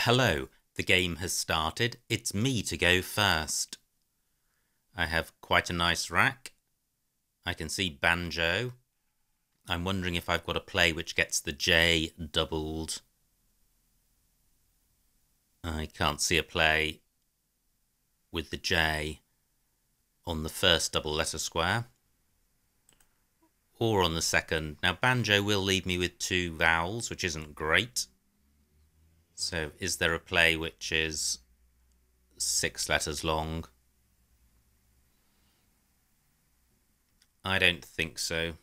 Hello, the game has started. It's me to go first. I have quite a nice rack. I can see banjo. I'm wondering if I've got a play which gets the J doubled. I can't see a play with the J on the first double letter square or on the second. Now banjo will leave me with two vowels, which isn't great. So is there a play which is 6 letters long? I don't think so.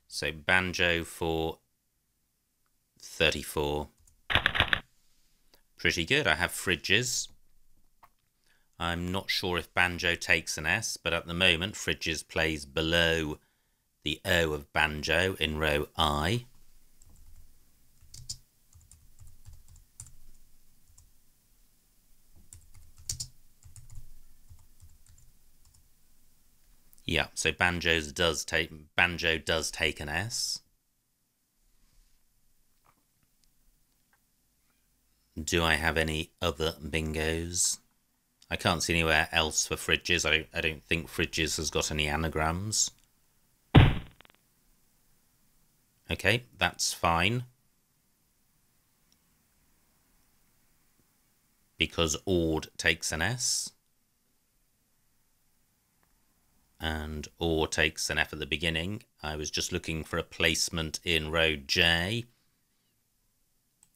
So banjo for 34. Pretty good. I have fridges. I'm not sure if banjo takes an S, but at the moment fridges plays below the O of banjo in row I. Yeah, so banjo does take an S. Do I have any other bingos? I can't see anywhere else for fridges. I don't think fridges has got any anagrams. Okay, that's fine. Because ord takes an S. And or takes an F at the beginning. I was just looking for a placement in row J.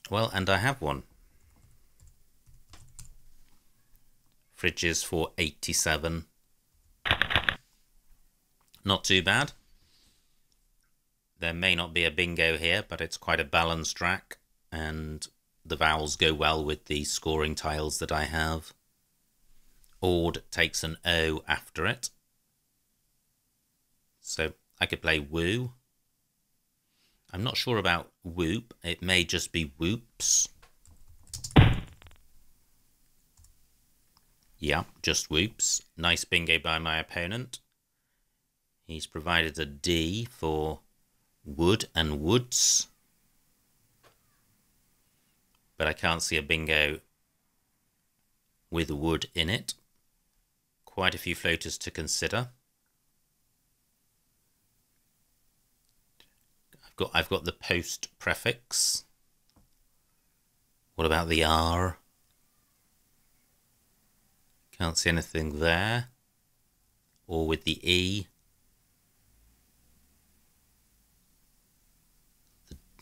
Well, and I have one. Fridges for 87. Not too bad. There may not be a bingo here, but it's quite a balanced rack, and the vowels go well with the scoring tiles that I have. Ord takes an O after it. So I could play woo. I'm not sure about whoop. It may just be whoops. Yeah, just whoops. Nice bingo by my opponent. He's provided a D for wood and woods. But I can't see a bingo with wood in it. Quite a few floaters to consider. I've got the post prefix. What about the R? Can't see anything there. Or with the E.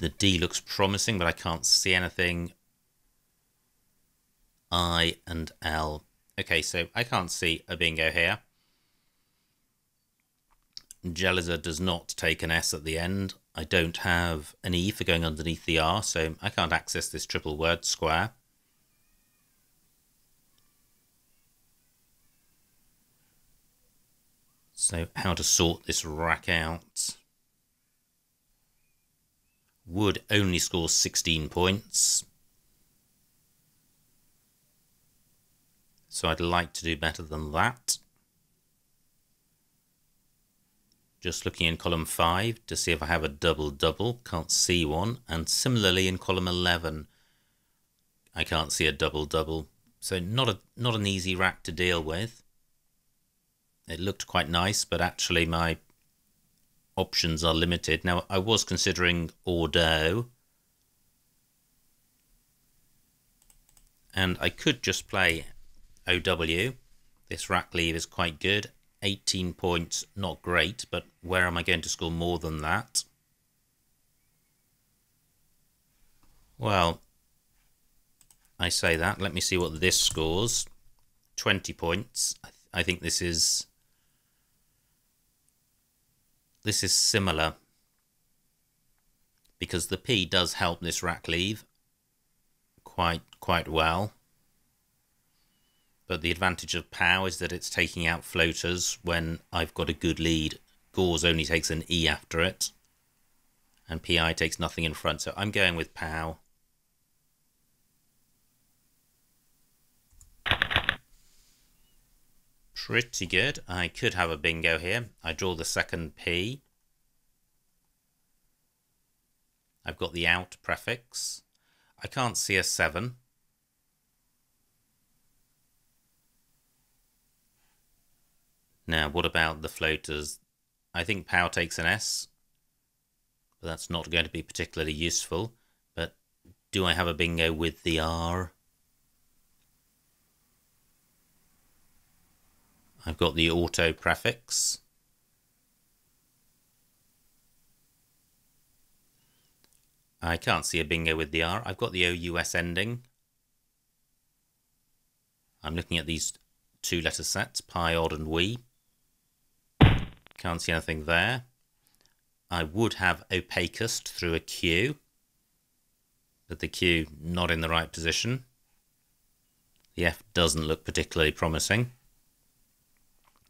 The D looks promising, but I can't see anything. I and L. Okay, so I can't see a bingo here. Jeliza does not take an S at the end. I don't have an E for going underneath the R, so I can't access this triple word square. So how to sort this rack out? Wood only scores 16 points. So I'd like to do better than that. Just looking in column 5 to see if I have a double-double. Can't see one. And similarly in column 11, I can't see a double-double. So not an easy rack to deal with. It looked quite nice, but actually my options are limited. Now, I was considering Ordo. And I could just play OW. This rack leave is quite good. 18 points, not great, but where am I going to score more than that? Well, I say that. Let me see what this scores. 20 points. I think this is similar, because the P does help this rack leave quite well. But the advantage of POW is that it's taking out floaters when I've got a good lead. Gauze only takes an E after it, and PI takes nothing in front, so I'm going with POW. Pretty good. I could have a bingo here. I draw the second P. I've got the out prefix. I can't see a 7. Now, what about the floaters? I think power takes an S, but that's not going to be particularly useful. But do I have a bingo with the R? I've got the auto prefix. I can't see a bingo with the R. I've got the OUS ending. I'm looking at these 2-letter sets, pi, odd and wee. Can't see anything there. I would have opacust through a Q, but the Q not in the right position. The F doesn't look particularly promising.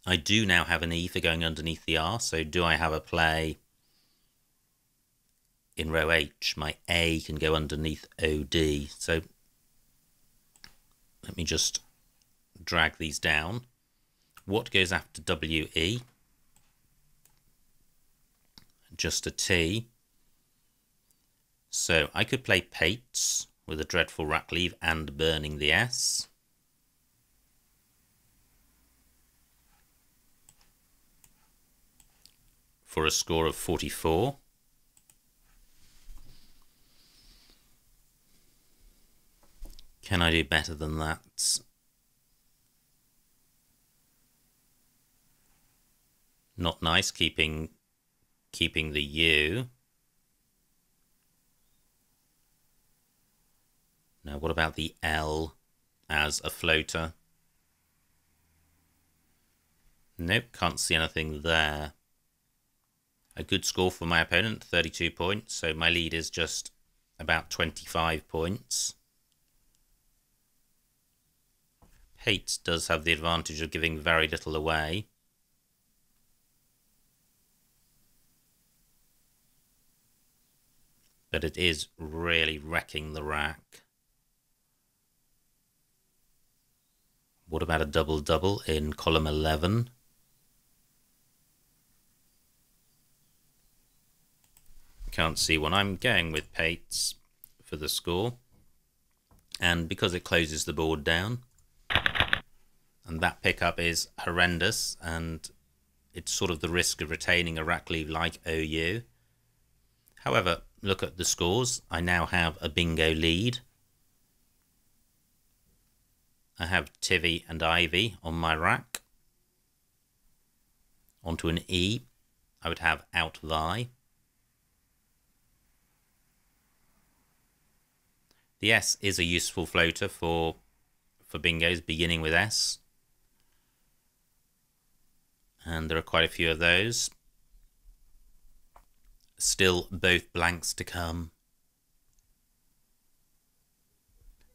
I do now have an E for going underneath the R, so do I have a play in row H? My A can go underneath OD, so let me just drag these down. What goes after WE? Just a T. So I could play Pates with a dreadful rack leave and burning the S. For a score of 44. Can I do better than that? Not nice, keeping the U. Now, what about the L as a floater? Nope, can't see anything there. A good score for my opponent, 32 points, so my lead is just about 25 points. Pates does have the advantage of giving very little away. But it is really wrecking the rack. What about a double-double in column 11? Can't see one. I'm going with Pates for the score. And because it closes the board down, and that pickup is horrendous, and it's sort of the risk of retaining a rack leave like OU. However, look at the scores. I now have a bingo lead. I have Tivy and Ivy on my rack. Onto an E, I would have out Vi. The S is a useful floater for bingos beginning with S. And there are quite a few of those. Still both blanks to come.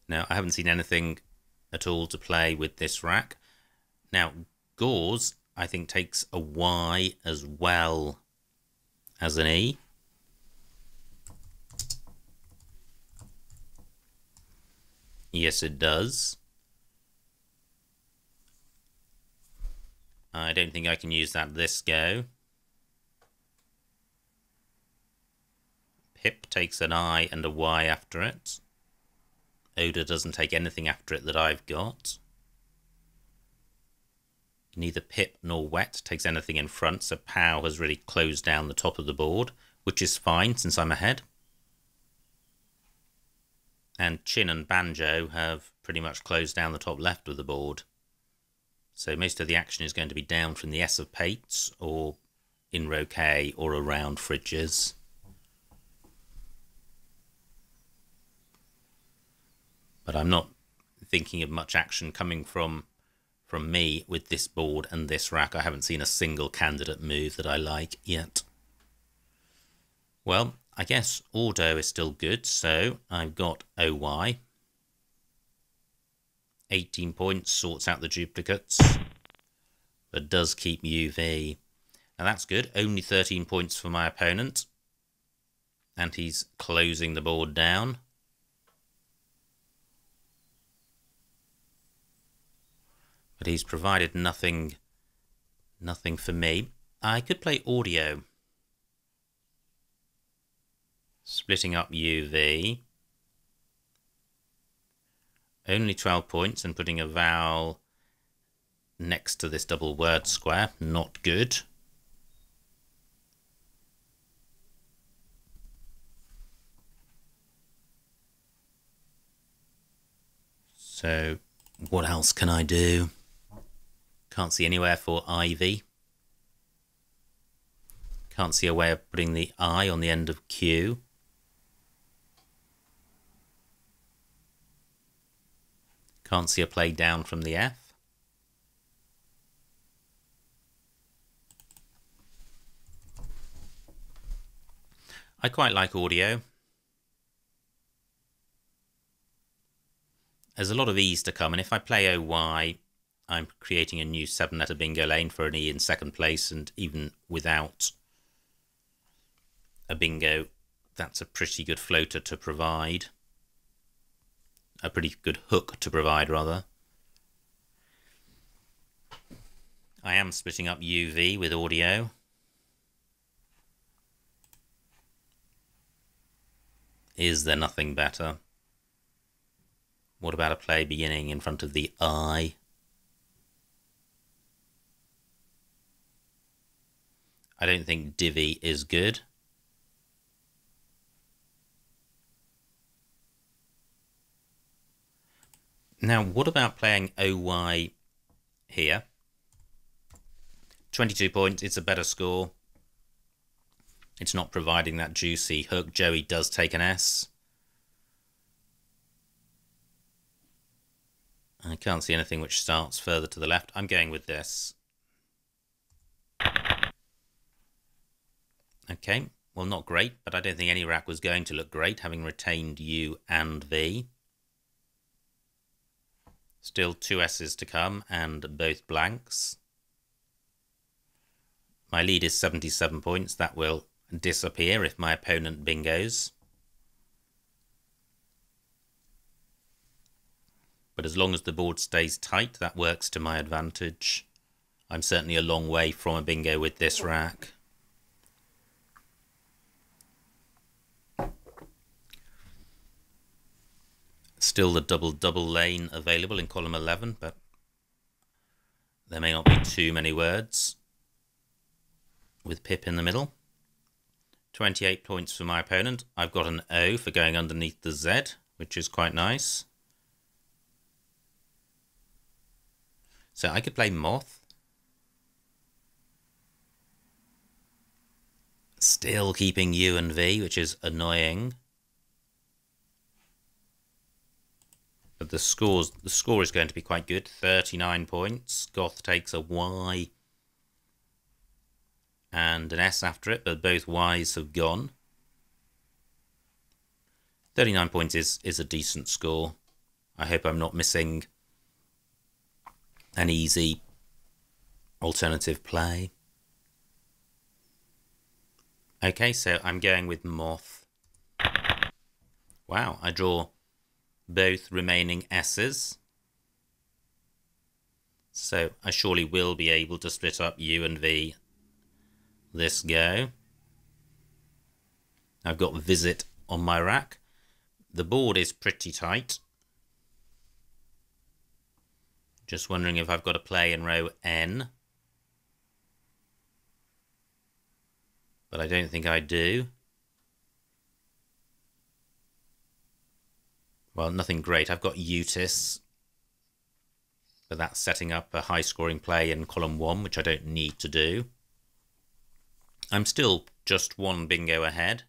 Now, I haven't seen anything at all to play with this rack. Now, Gauze, I think, takes a Y as well as an E. Yes, it does. I don't think I can use that this go. Pip takes an I and a Y after it. Oda doesn't take anything after it that I've got. Neither Pip nor Wet takes anything in front, so Pow has really closed down the top of the board, which is fine since I'm ahead. And Chin and Banjo have pretty much closed down the top left of the board. So most of the action is going to be down from the S of Pates, or in row K, or around fridges. But I'm not thinking of much action coming from me with this board and this rack. I haven't seen a single candidate move that I like yet. Well, I guess Ordo is still good, so I've got OY. 18 points, sorts out the duplicates, but does keep UV. Now that's good, only 13 points for my opponent. And he's closing the board down. But he's provided nothing for me. I could play Audio. Splitting up UV. Only 12 points and putting a vowel next to this double word square. Not good. So what else can I do? Can't see anywhere for ivy. Can't see a way of putting the I on the end of Q. Can't see a play down from the F. I quite like audio. There's a lot of E's to come, and if I play OY, I'm creating a new 7-letter bingo lane for an E in second place, and even without a bingo, that's a pretty good floater to provide. A pretty good hook to provide, rather. I am splitting up UV with audio. Is there nothing better? What about a play beginning in front of the I? I don't think divvy is good. Now, what about playing OY here? 22 points, it's a better score. It's not providing that juicy hook. Joey does take an S. I can't see anything which starts further to the left. I'm going with this. Okay, well, not great, but I don't think any rack was going to look great, having retained U and V. Still 2 S's to come, and both blanks. My lead is 77 points. That will disappear if my opponent bingos. But as long as the board stays tight, that works to my advantage. I'm certainly a long way from a bingo with this rack. Still the double-double lane available in column 11, but there may not be too many words with Pip in the middle. 28 points for my opponent. I've got an O for going underneath the Z, which is quite nice. So I could play Moth. Still keeping U and V, which is annoying. But the score is going to be quite good. 39 points. Goth takes a Y and an S after it, but both Y's have gone. 39 points is a decent score. I hope I'm not missing an easy alternative play. Okay, so I'm going with Moth. Wow, I draw both remaining S's. So I surely will be able to split up U and V this go. I've got Visit on my rack. The board is pretty tight. Just wondering if I've got a play in row N. But I don't think I do. Well, nothing great. I've got Utis, but that's setting up a high-scoring play in column 1, which I don't need to do. I'm still just one bingo ahead,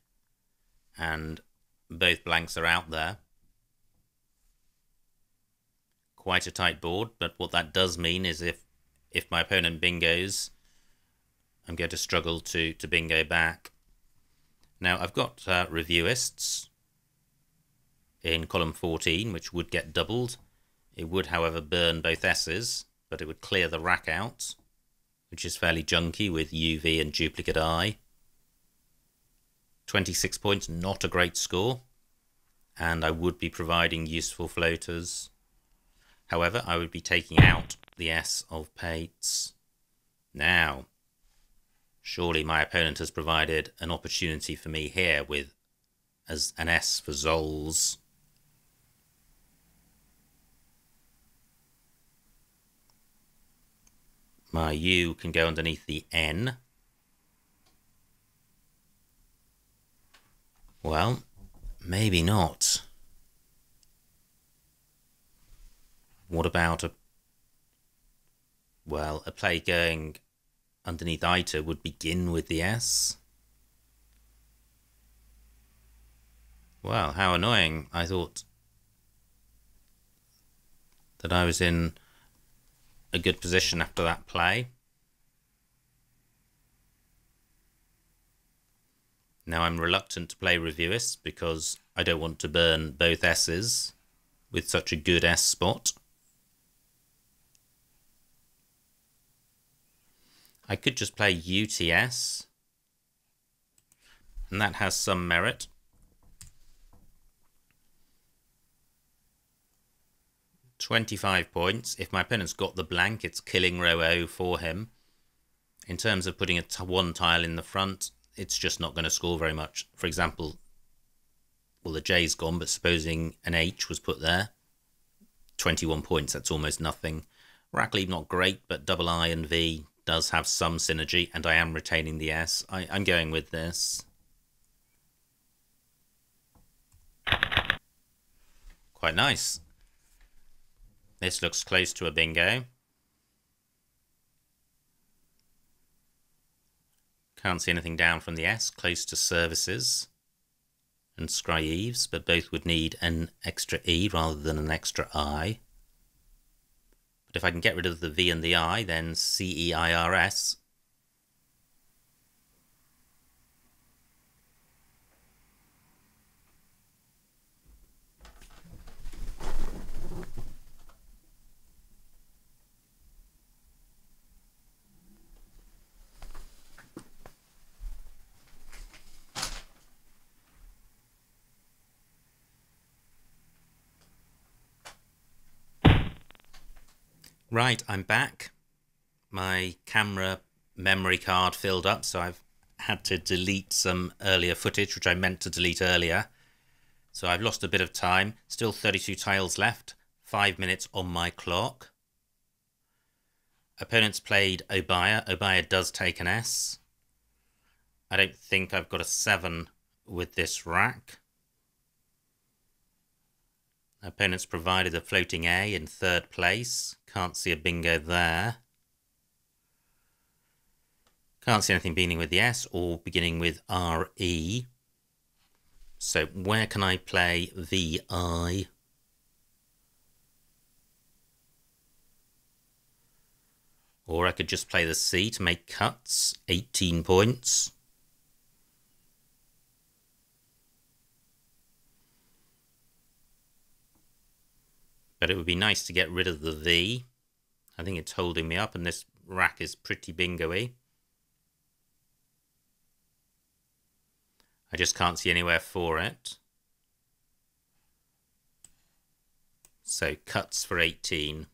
and both blanks are out there. Quite a tight board, but what that does mean is if my opponent bingos, I'm going to struggle to bingo back. Now, I've got reviewists in column 14, which would get doubled. It would, however, burn both S's, but it would clear the rack out, which is fairly junky with UV and duplicate I. 26 points, not a great score, and I would be providing useful floaters. However, I would be taking out the S of Pates. Now, surely my opponent has provided an opportunity for me here with as an S for Zols. My U can go underneath the N. Well, maybe not. What about a play going underneath ITA would begin with the S? Wow, how annoying. I thought that I was in a good position after that play. Now I'm reluctant to play Reviewist because I don't want to burn both S's with such a good S spot. I could just play UTS, and that has some merit. £25 points. If my opponent's got the blank, it's killing row O for him. In terms of putting one tile in the front, it's just not going to score very much. For example, well, the J's gone, but supposing an H was put there, 21 points, that's almost nothing. Rack-Leave not great, but double I and V does have some synergy, and I am retaining the S. I'm going with this. Quite nice. This looks close to a bingo. Can't see anything down from the S, close to services and Scryeves, but both would need an extra E rather than an extra I. But if I can get rid of the V and the I, then CEIRS. Right, I'm back. My camera memory card filled up, so I've had to delete some earlier footage, which I meant to delete earlier. So I've lost a bit of time. Still 32 tiles left. 5 minutes on my clock. Opponents played Obaya. Obaya does take an S. I don't think I've got a 7 with this rack. Opponents provided a floating A in 3rd place. Can't see a bingo there. Can't see anything beginning with the S or beginning with RE. So where can I play VI? Or I could just play the C to make cuts. 18 points. But it would be nice to get rid of the V. I think it's holding me up, and this rack is pretty bingo-y. I just can't see anywhere for it. So cuts for 18.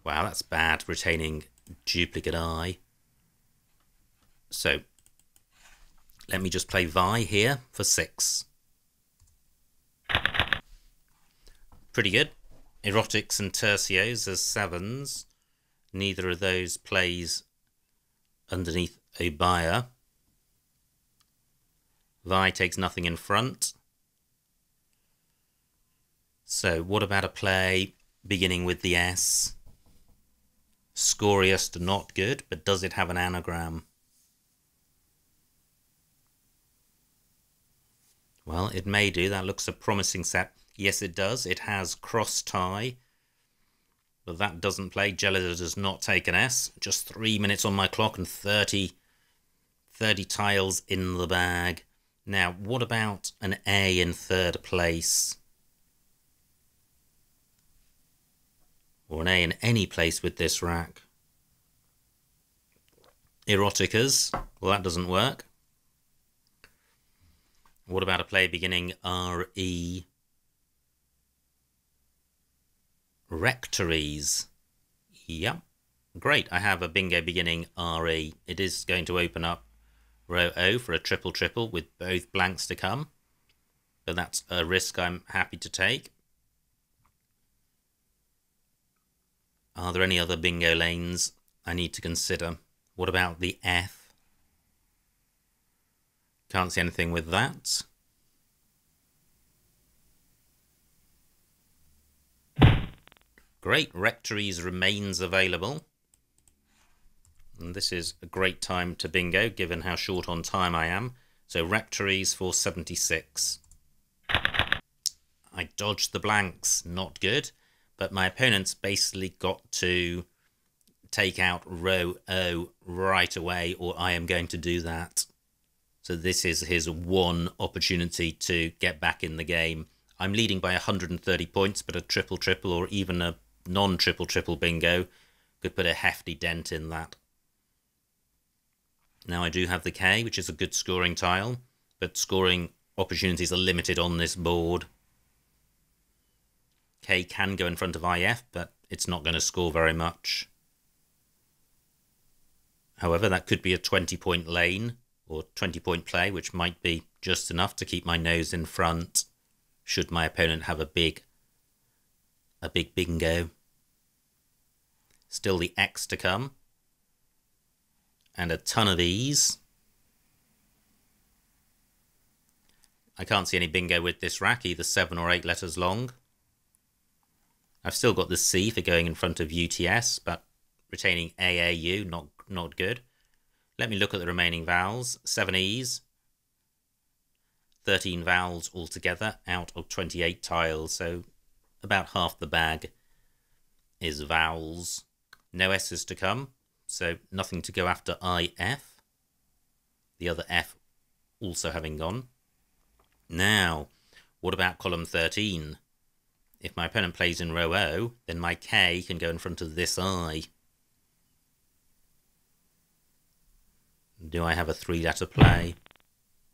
Wow, that's bad, retaining duplicate I. So let me just play Vi here for 6. Pretty good. Erotics and tercios as 7s. Neither of those plays underneath Obaya. Vi takes nothing in front. So what about a play beginning with the S? Scorious to not good, but does it have an anagram? Well, it may do. That looks a promising set. Yes, it does. It has cross tie, but that doesn't play. Gelida does not take an S. Just 3 minutes on my clock and 30 tiles in the bag. Now, what about an A in 3rd place? Or an A in any place with this rack? Eroticas. Well, that doesn't work. What about a play beginning RE? Rectories. Yep. Great. I have a bingo beginning RE. It is going to open up row O for a triple with both blanks to come. But that's a risk I'm happy to take. Are there any other bingo lanes I need to consider? What about the F? Can't see anything with that. Great, Rectories remains available. And this is a great time to bingo, given how short on time I am. So Rectories for 76. I dodged the blanks, not good. But my opponent's basically got to take out row O right away, or I am going to do that. So this is his one opportunity to get back in the game. I'm leading by 130 points, but a triple-triple or even a non-triple-triple bingo could put a hefty dent in that. Now I do have the K, which is a good scoring tile, but scoring opportunities are limited on this board. K can go in front of IF, but it's not going to score very much. However, that could be a 20-point lane or 20-point play, which might be just enough to keep my nose in front should my opponent have a big bingo. Still the X to come. And a ton of E's. I can't see any bingo with this rack, either 7 or 8 letters long. I've still got the C for going in front of UTS, but retaining AAU, not good. Let me look at the remaining vowels. 7 E's. 13 vowels altogether out of 28 tiles, so about half the bag is vowels. No S's to come, so nothing to go after IF. The other F also having gone. Now, what about column 13? If my opponent plays in row O, then my K can go in front of this I. Do I have a 3-letter play?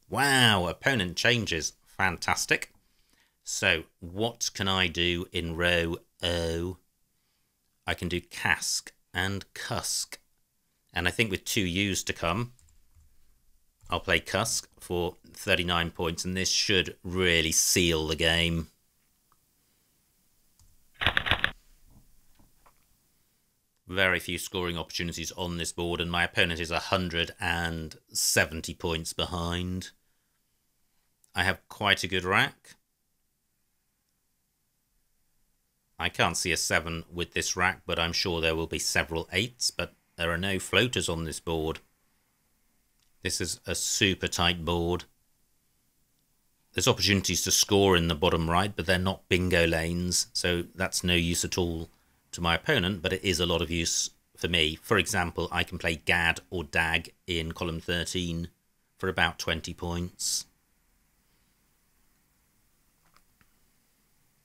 Wow, opponent changes. Fantastic. So, what can I do in row O? I can do cask and cusk. And I think with 2 U's to come, I'll play cusk for 39 points, and this should really seal the game. Very few scoring opportunities on this board, and my opponent is 170 points behind. I have quite a good rack. I can't see a 7 with this rack, but I'm sure there will be several 8s, but there are no floaters on this board. This is a super tight board. There's opportunities to score in the bottom right, but they're not bingo lanes, so that's no use at all to my opponent, but it is a lot of use for me. For example, I can play Gad or Dag in column 13 for about 20 points.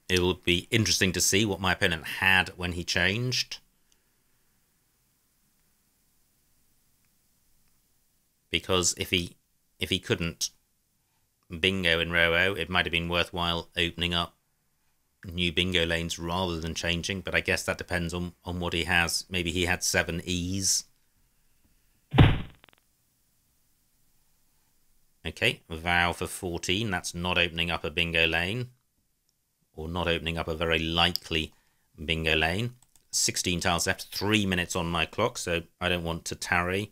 It will be interesting to see what my opponent had when he changed. Because if he couldn't bingo in row O, it might have been worthwhile opening up new bingo lanes rather than changing, but I guess that depends on what he has. Maybe he had 7 E's. Okay, vow for 14. That's not opening up a bingo lane, or not opening up a very likely bingo lane. 16 tiles left, 3 minutes on my clock, so I don't want to tarry.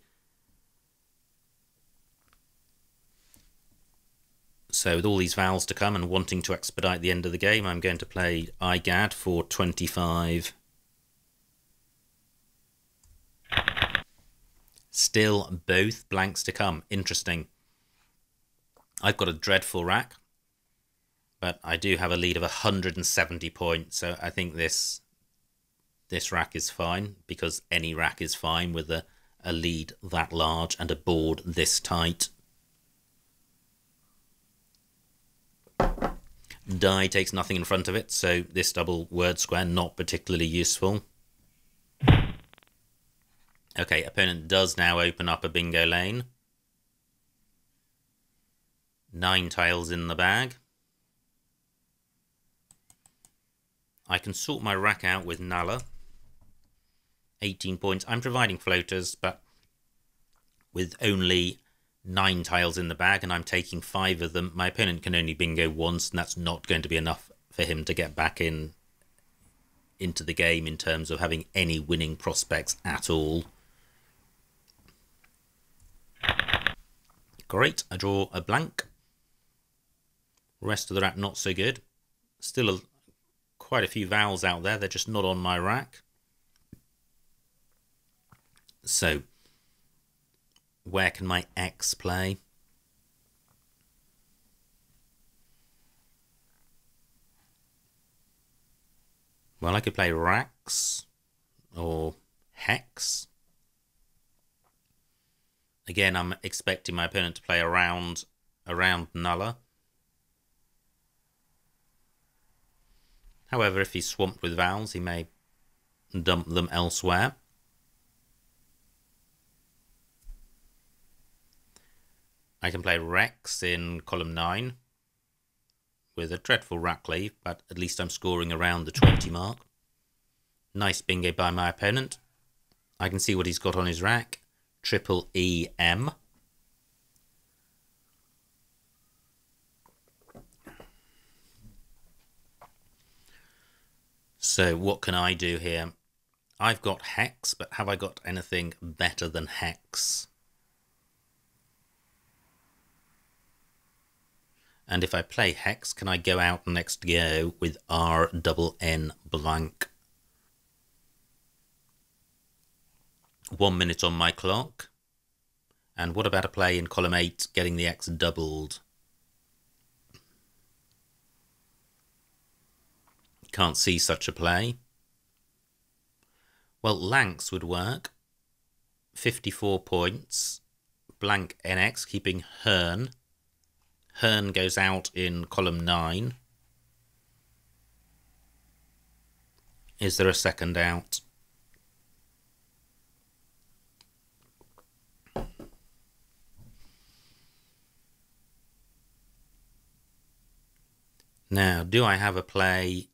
So with all these vowels to come and wanting to expedite the end of the game, I'm going to play IGAD for 25. Still both blanks to come. Interesting. I've got a dreadful rack, but I do have a lead of 170 points, so I think this rack is fine, because any rack is fine with a lead that large and a board this tight. Die takes nothing in front of it, so this double word square not particularly useful. Okay, opponent does now open up a bingo lane. 9 tiles in the bag. I can sort my rack out with Nala. 18 points. I'm providing floaters, but with only 9 tiles in the bag, and I'm taking 5 of them. My opponent can only bingo once, and that's not going to be enough for him to get back in into the game in terms of having any winning prospects at all. Great, I draw a blank. Rest of the rack not so good. Still quite a few vowels out there, they're just not on my rack. So, where can my X play? Well, I could play racks or hex. Again, I'm expecting my opponent to play around nuller. However, if he's swamped with vowels, he may dump them elsewhere. I can play Rex in column 9 with a dreadful rack leave, but at least I'm scoring around the 20 mark. Nice bingo by my opponent. I can see what he's got on his rack. Triple EM. So what can I do here? I've got hex, but have I got anything better than hex? And if I play hex, can I go out next go with RNN blank? 1 minute on my clock. And what about a play in column 8, getting the X doubled? Can't see such a play. Well, Lanx would work. 54 points. Blank NX, keeping Hern. Hern goes out in column 9. Is there a second out? Now, do I have a play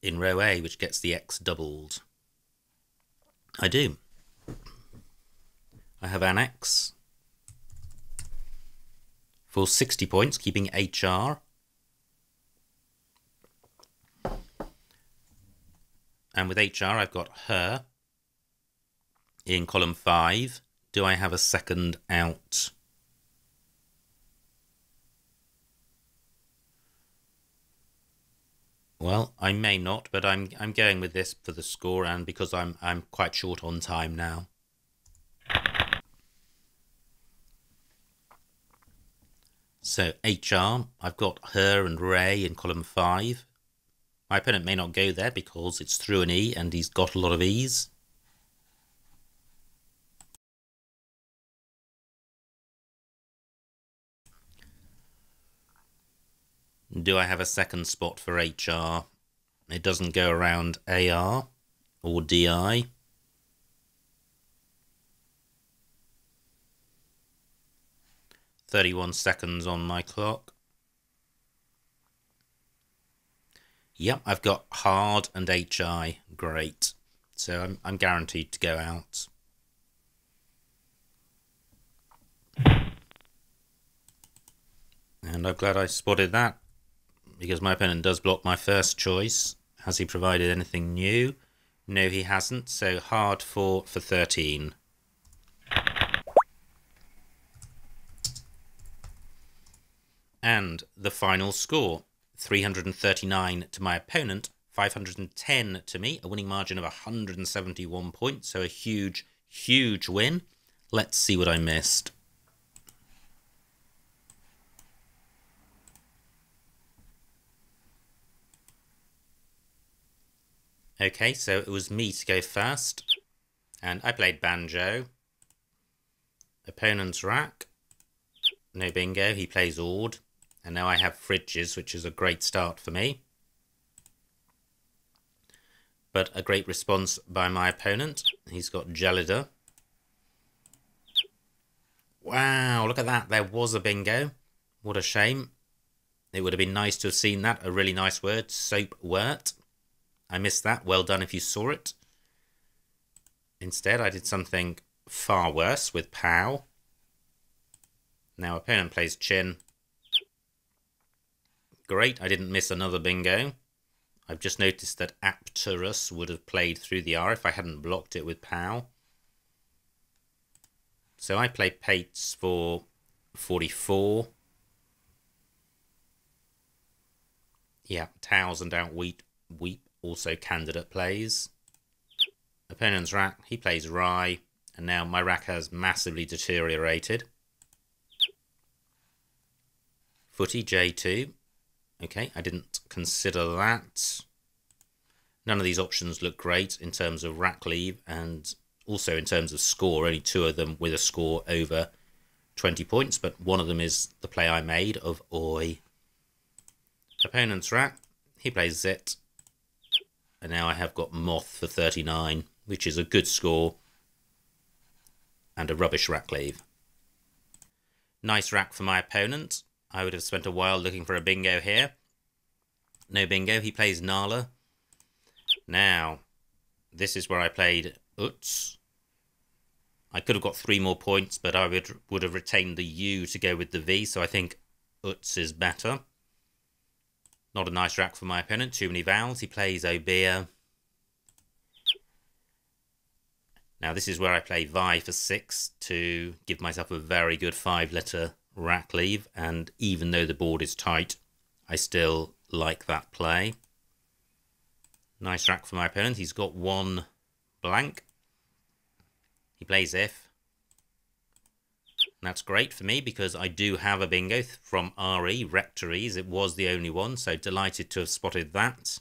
in row A which gets the X doubled? I do. I have an X for 60 points, keeping HR. And with HR, I've got her in column 5. Do I have a second out? Well, I may not, but I'm going with this for the score, and because I'm quite short on time now. So HR, I've got her and Ray in column 5. My opponent may not go there because it's through an E and he's got a lot of E's. Do I have a second spot for HR? It doesn't go around AR or DI. "31 seconds on my clock. Yep, I've got hard and HI. Great. So I'm guaranteed to go out. And I'm glad I spotted that, because my opponent does block my first choice. Has he provided anything new? No, he hasn't. So hard for 13. And the final score, 339 to my opponent, 510 to me, a winning margin of 171 points. So a huge, huge win. Let's see what I missed. Okay, so it was me to go first, and I played banjo. Opponent's rack, no bingo, he plays oud, and now I have fridges, which is a great start for me. But a great response by my opponent. He's got gelida. Wow, look at that, there was a bingo. What a shame. It would have been nice to have seen that, a really nice word, soapwort. I missed that. Well done if you saw it. Instead, I did something far worse with pow. Now, opponent plays chin. Great, I didn't miss another bingo. I've just noticed that Apterus would have played through the R if I hadn't blocked it with POW. So I play Pates for 44. Yeah, Towsend out Weep also candidate plays. Opponent's rack, he plays Rye, and now my rack has massively deteriorated. Footy J2. Okay, I didn't consider that. None of these options look great in terms of rack leave and also in terms of score. Only two of them with a score over 20 points, but one of them is the play I made of Oi. Opponent's rack, he plays Zit, and now I have got Moth for 39, which is a good score and a rubbish rack leave. Nice rack for my opponent. I would have spent a while looking for a bingo here. No bingo, he plays Nala. Now, this is where I played Utz. I could have got 3 more points, but I would have retained the U to go with the V, so I think Utz is better. Not a nice rack for my opponent, too many vowels. He plays Obeah. Now this is where I play Vi for 6 to give myself a very good 5-letter rack leave, and even though the board is tight, I still like that play. Nice rack for my opponent. He's got 1 blank. He plays If. And that's great for me because I do have a bingo from RE, Rectories. It was the only one, so delighted to have spotted that.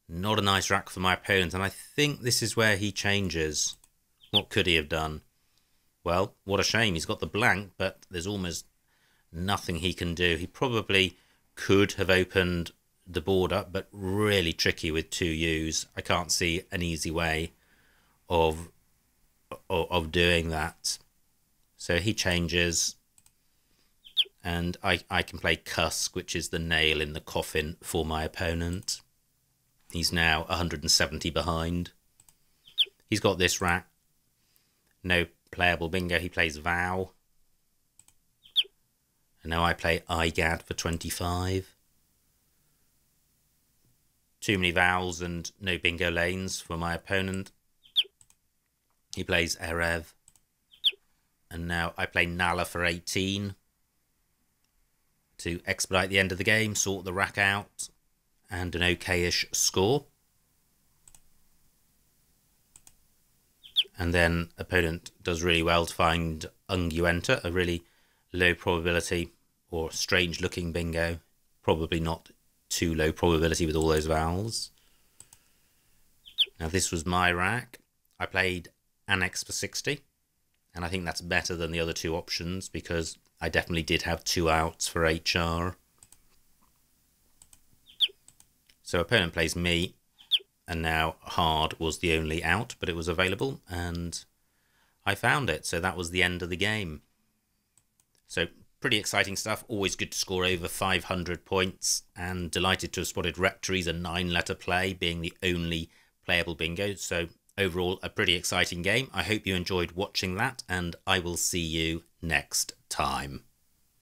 Not a nice rack for my opponent, and I think this is where he changes. What could he have done? Well, what a shame. He's got the blank, but there's almost nothing he can do. He probably could have opened the board up, but really tricky with 2 U's. I can't see an easy way of doing that. So he changes, and I can play Cusk, which is the nail in the coffin for my opponent. He's now 170 behind. He's got this rack. No playable bingo. He plays Vow. And now I play IGAD for 25. Too many vowels and no bingo lanes for my opponent. He plays Erev. And now I play Nala for 18. To expedite the end of the game, sort the rack out. And an okay-ish score. And then opponent does really well to find Unguenta, a really low probability or strange looking bingo. Probably not too low probability with all those vowels. Now this was my rack. I played Annex for 60. And I think that's better than the other 2 options because I definitely did have 2 outs for HR. So opponent plays me, and now hard was the only out, but it was available, and I found it. So that was the end of the game. So pretty exciting stuff. Always good to score over 500 points, and delighted to have spotted Rectories, a 9-letter play, being the only playable bingo. So overall, a pretty exciting game. I hope you enjoyed watching that, and I will see you next time.